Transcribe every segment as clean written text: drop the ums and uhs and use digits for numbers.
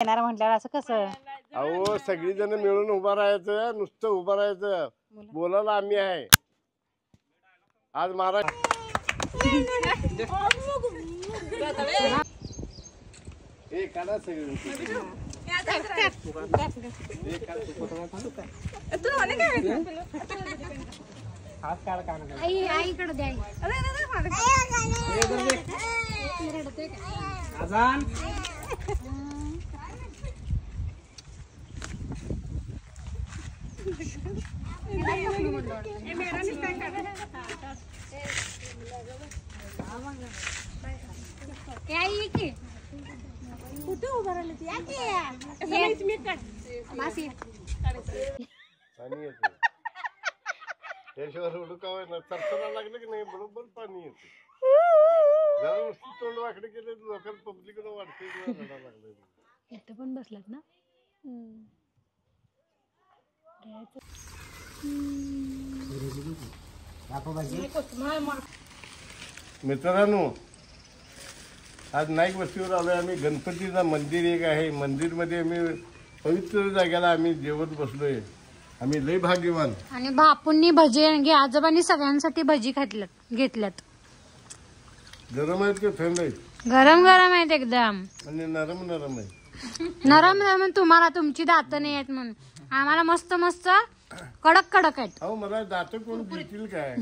येणार म्हटल्यावर असं कसं? अहो सगळी जण मिळून उभा राहायचं, नुसतं उभं राहायचं, बोलायला आम्ही आहे आज महाराज. ए काढा सगळं आईकडे द्या. कुठे उभं राहिलं त्याशिवाय उडकावं ना चरचरा लागलं की नाही बरोबर पाणी येते. जरा नुसतं तोंड वाकडे केलं लोकांना पब्लिकला वाटते लागलं. इथं पण बसलात ना. मित्रांनो आज नाईक वस्तीवर आलोय आम्ही. गणपतीचं मंदिर एक आहे, मंदिर मध्ये आम्ही पवित्र जागेला आम्ही जेवत बसलोय. आम्ही लय भाग्यवान. आणि बापूंनी भजी आणि आजोबांनी सगळ्यांसाठी भजी घेतल्यात. गरम आहेत का थंड आहेत? गरम गरम आहेत एकदम. आणि नरम नरम आहे. नरम नरम. तुम्हाला तुमची दात नाही आहेत म्हणून आम्हाला मस्त मस्त कडक कडक आहेत. अहो मला दात कोण देतील काय?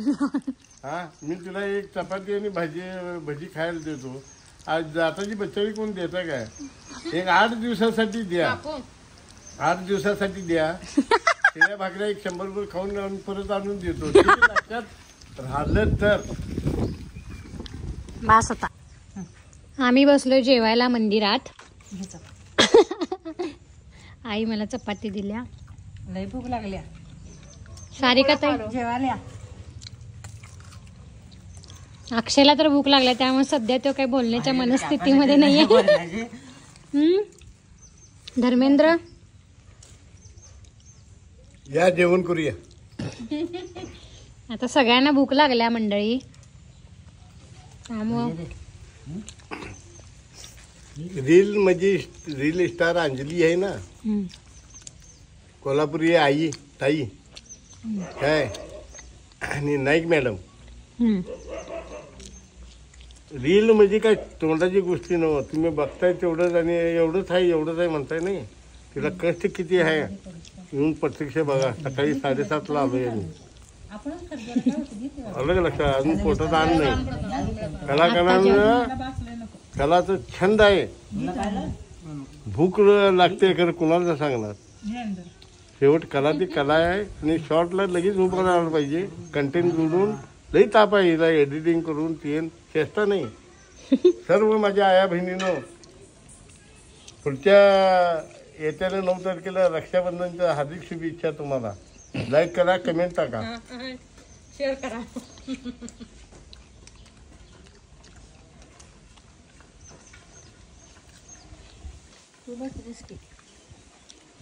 हा मी तुला एक चपाती आणि भजी खायला देतो. आज दाताची बच्चावी कोण देता काय? एक 8 दिवसासाठी द्या. 8 दिवसासाठी द्या. शेळ्या भाकऱ्या एक 100 रुपये खाऊन परत आणून देतो. लक्षात राहिलं तर बस. आता आम्ही बसलोय जेवायला मंदिरात. आई मला चपाती दिल्या. लय भूक लागल्या. सारिका ताई जेवायला. अक्षयला तर भूक लागल्या त्यामुळे सध्या तो काही बोलण्याच्या मनस्थितीमध्ये नाहीये. धर्मेंद्र या जेवण करूया. आता सगळ्यांना भूक लागल्या मंडळी. त्यामुळं रील म्हणजे रील स्टार अंजली आहे ना, कोल्हापुरी आई ताई काय आणि नाईक मॅडम. रील म्हणजे काय तोंडाची गोष्टी नव्ह. तुम्ही बघताय तेवढंच आणि एवढंच आहे म्हणताय नाही. तिला कष्ट किती आहे येऊन प्रत्यक्ष बघा. सकाळी 7:30ला आलोय आम्ही. अलग लक्षात अजून पोटात आण नाही. कलाकारांना कलाचं छंद आहे. भूक लागते खरं कुणाला सांगणार. शेवट कला ती कला आहे आणि शॉर्टला लगेच उभं राहायला पाहिजे. कंटेंट जोडून लई ताप आहे हिला एडिटिंग करून तीन चेष्टा नाही. सर्व माझ्या आया बहिणीनं पुढच्या येत्याला 9 तारखेला रक्षाबंधनच्या हार्दिक शुभेच्छा. तुम्हाला लाईक करा, कमेंट टाका, शेअर करा.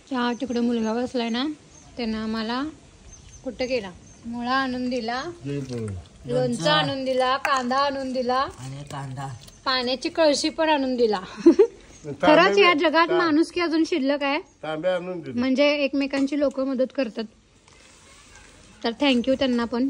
चहा तिकडे मुलगा बसलाय ना, त्यानं आम्हाला कुठं गेला मुळा आणून दिला, लोणचं आणून दिला, कांदा आणून दिला आणि पाण्याची कळशी पण आणून दिला. खरंच या जगात माणुसकी अजून शिल्लक आहे. तांब्या आणून दिले म्हणजे एकमेकांची लोक मदत करतात. तर थँक्यू त्यांना पण.